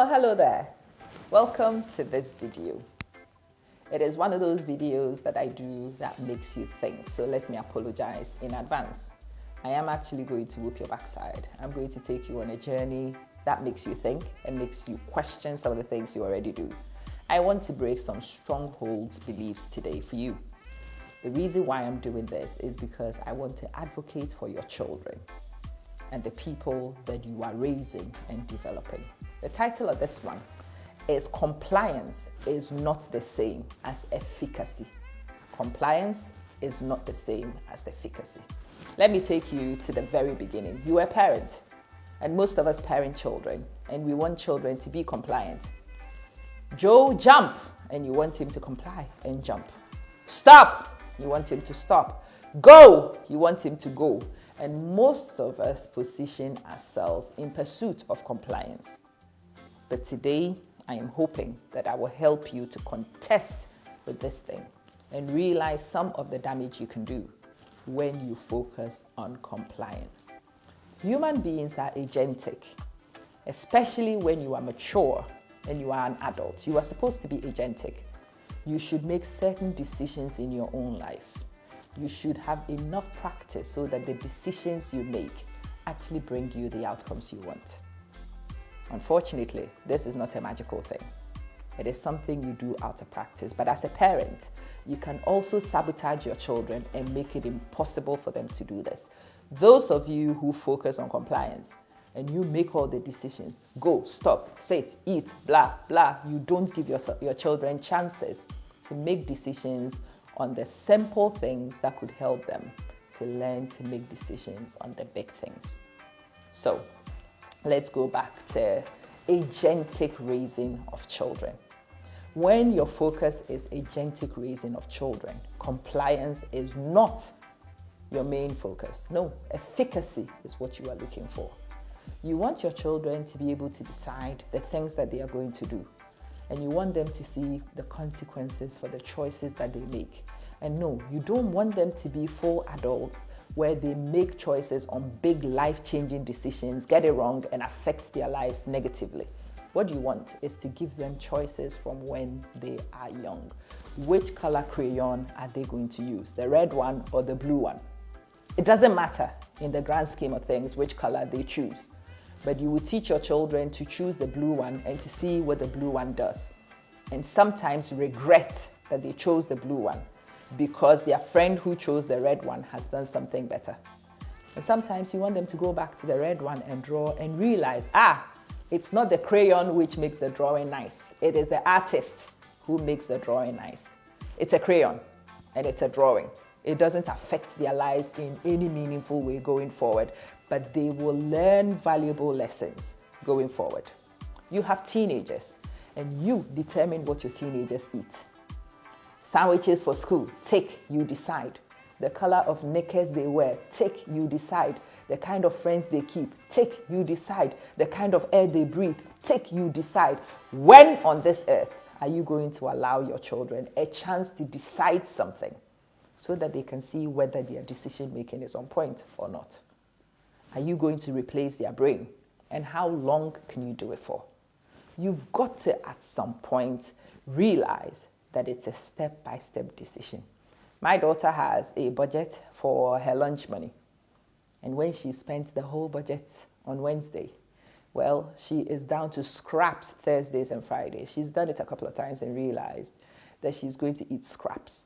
Well, hello there. Welcome to this video. It is one of those videos that I do that makes you think, so let me apologize in advance. I am actually going to whoop your backside. I'm going to take you on a journey that makes you think and makes you question some of the things you already do. I want to break some stronghold beliefs today for you. The reason why I'm doing this is because I want to advocate for your children and the people that you are raising and developing. The title of this one is Compliance is not the same as efficacy. Compliance is not the same as efficacy. Let me take you to the very beginning. You are a parent, and most of us parent children, and we want children to be compliant. Joe, jump, and you want him to comply and jump. Stop, you want him to stop. Go, you want him to go. And most of us position ourselves in pursuit of compliance. But today, I am hoping that I will help you to contest with this thing and realize some of the damage you can do when you focus on compliance. Human beings are agentic, especially when you are mature and you are an adult. You are supposed to be agentic. You should make certain decisions in your own life. You should have enough practice so that the decisions you make actually bring you the outcomes you want. Unfortunately, this is not a magical thing. It is something you do out of practice. But as a parent, you can also sabotage your children and make it impossible for them to do this. Those of you who focus on compliance and you make all the decisions, go, stop, sit, eat, blah, blah, you don't give your children chances to make decisions on the simple things that could help them to learn to make decisions on the big things. So let's go back to agentic raising of children. When your focus is agentic raising of children, compliance is not your main focus. No, efficacy is what you are looking for. You want your children to be able to decide the things that they are going to do. And you want them to see the consequences for the choices that they make. And no, you don't want them to be full adults where they make choices on big life-changing decisions, get it wrong, and affect their lives negatively. What you want is to give them choices from when they are young. Which color crayon are they going to use, the red one or the blue one? It doesn't matter in the grand scheme of things which color they choose. But you will teach your children to choose the blue one and to see what the blue one does. And sometimes regret that they chose the blue one because their friend who chose the red one has done something better. And sometimes you want them to go back to the red one and draw and realize, it's not the crayon which makes the drawing nice. It is the artist who makes the drawing nice. It's a crayon and it's a drawing. It doesn't affect their lives in any meaningful way going forward, but they will learn valuable lessons going forward. You have teenagers, and you determine what your teenagers eat. Sandwiches for school, tick, you decide. The color of knickers they wear, tick, you decide. The kind of friends they keep, tick, you decide. The kind of air they breathe, tick, you decide. When on this earth are you going to allow your children a chance to decide something so that they can see whether their decision making is on point or not? Are you going to replace their brain? And how long can you do it for? You've got to, at some point, realize that it's a step-by-step decision. My daughter has a budget for her lunch money. And when she spent the whole budget on Wednesday, well, she is down to scraps Thursdays and Fridays. She's done it a couple of times and realized that she's going to eat scraps.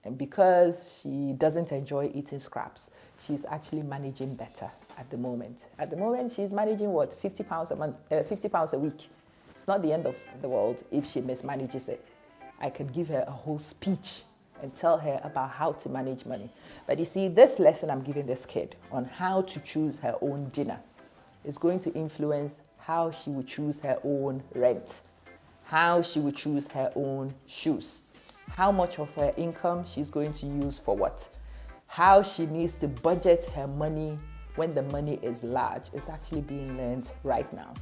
And because she doesn't enjoy eating scraps, she's actually managing better at the moment. At the moment, she's managing what? 50 pounds a month, 50 pounds a week. It's not the end of the world if she mismanages it. I could give her a whole speech and tell her about how to manage money. But you see, this lesson I'm giving this kid on how to choose her own dinner is going to influence how she will choose her own rent, how she will choose her own shoes, how much of her income she's going to use for what, how she needs to budget her money when the money is large is actually being learned right now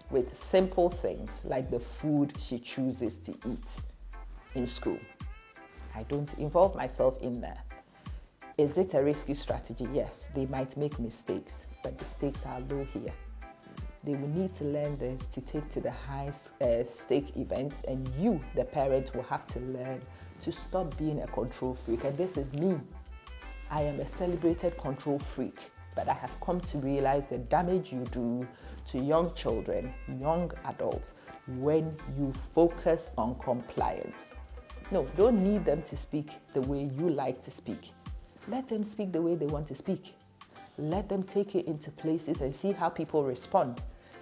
with simple things like the food she chooses to eat in school. I don't involve myself in that. Is it a risky strategy? Yes, they might make mistakes, but the stakes are low here. They will need to learn this to take to the high stake events, and you, the parent, will have to learn to stop being a control freak. And this is me. I am a celebrated control freak, but I have come to realize the damage you do to young children, young adults, when you focus on compliance. No, don't need them to speak the way you like to speak. Let them speak the way they want to speak. Let them take it into places and see how people respond.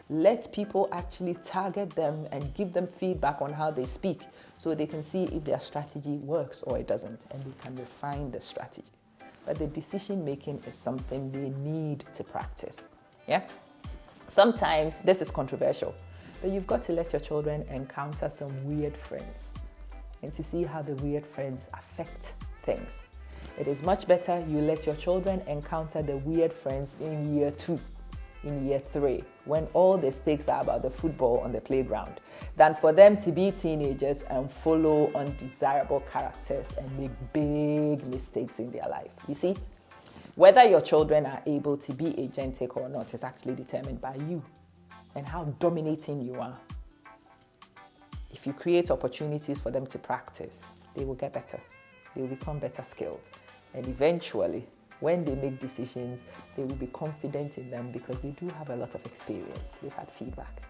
Let people actually target them and give them feedback on how they speak so they can see if their strategy works or it doesn't, and they can refine the strategy. But the decision making is something they need to practice. Yeah? Sometimes this is controversial, but you've got to let your children encounter some weird friends and to see how the weird friends affect things. It is much better you let your children encounter the weird friends in year 2, in year 3, when all the stakes are about the football on the playground, than for them to be teenagers and follow undesirable characters and make big mistakes in their life. You see, whether your children are able to be agentic or not is actually determined by you and how dominating you are. If you create opportunities for them to practice, they will get better. They will become better skilled. And eventually, when they make decisions, they will be confident in them because they do have a lot of experience. They've had feedback.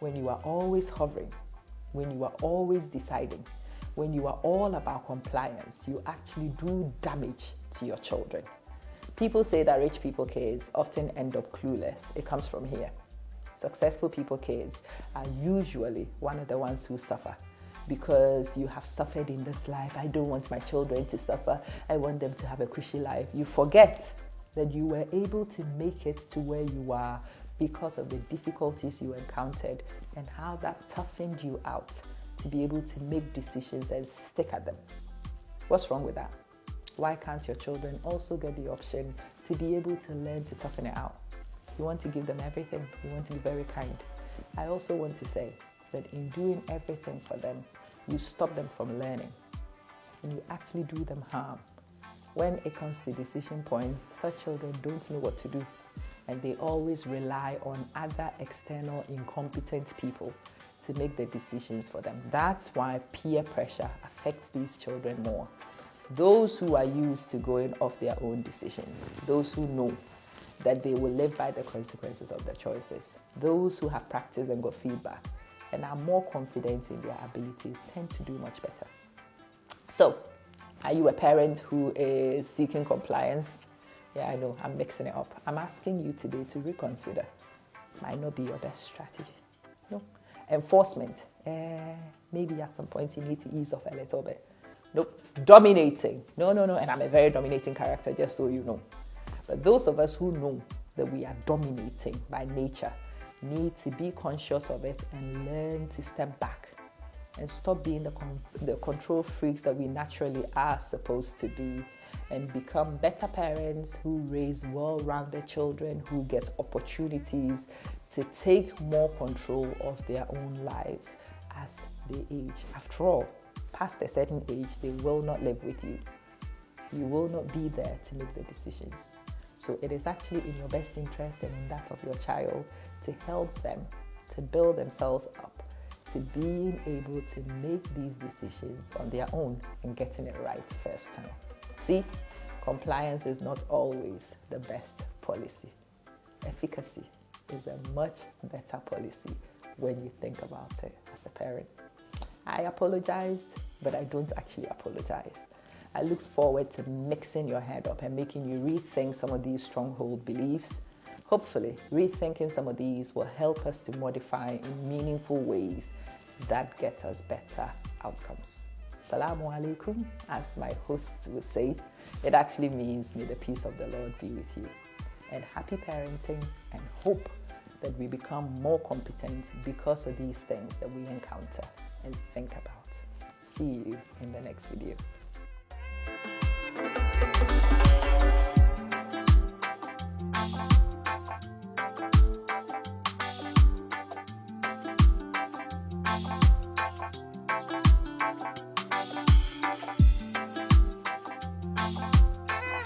When you are always hovering, when you are always deciding, when you are all about compliance, you actually do damage to your children. People say that rich people kids often end up clueless. It comes from here. Successful people kids are usually one of the ones who suffer because you have suffered in this life. I don't want my children to suffer. I want them to have a cushy life. You forget that you were able to make it to where you are because of the difficulties you encountered and how that toughened you out to be able to make decisions and stick at them. What's wrong with that? Why can't your children also get the option to be able to learn to toughen it out? You want to give them everything. You want to be very kind. I also want to say that in doing everything for them, you stop them from learning and you actually do them harm. When it comes to decision points, such children don't know what to do and they always rely on other external incompetent people to make the decisions for them. That's why peer pressure affects these children more. Those who are used to going off their own decisions, those who know that they will live by the consequences of their choices, those who have practiced and got feedback and are more confident in their abilities tend to do much better. So, are you a parent who is seeking compliance? Yeah, I know, I'm mixing it up. I'm asking you today to reconsider. Might not be your best strategy. No. Enforcement. Maybe at some point you need to ease off a little bit. Nope. Dominating. No. And I'm a very dominating character, just so you know. But those of us who know that we are dominating by nature need to be conscious of it and learn to step back and stop being the control freaks that we naturally are supposed to be and become better parents who raise well-rounded children who get opportunities to take more control of their own lives as they age. After all, past a certain age, they will not live with you. You will not be there to make the decisions. So it is actually in your best interest and in that of your child to help them to build themselves up, to being able to make these decisions on their own and getting it right first time. See, compliance is not always the best policy. Efficacy is a much better policy when you think about it as a parent. I apologized, but I don't actually apologize. I look forward to mixing your head up and making you rethink some of these stronghold beliefs. Hopefully, rethinking some of these will help us to modify in meaningful ways that get us better outcomes. Salamu alaikum, as my hosts will say. It actually means may the peace of the Lord be with you. And happy parenting, and hope that we become more competent because of these things that we encounter and think about. See you in the next video.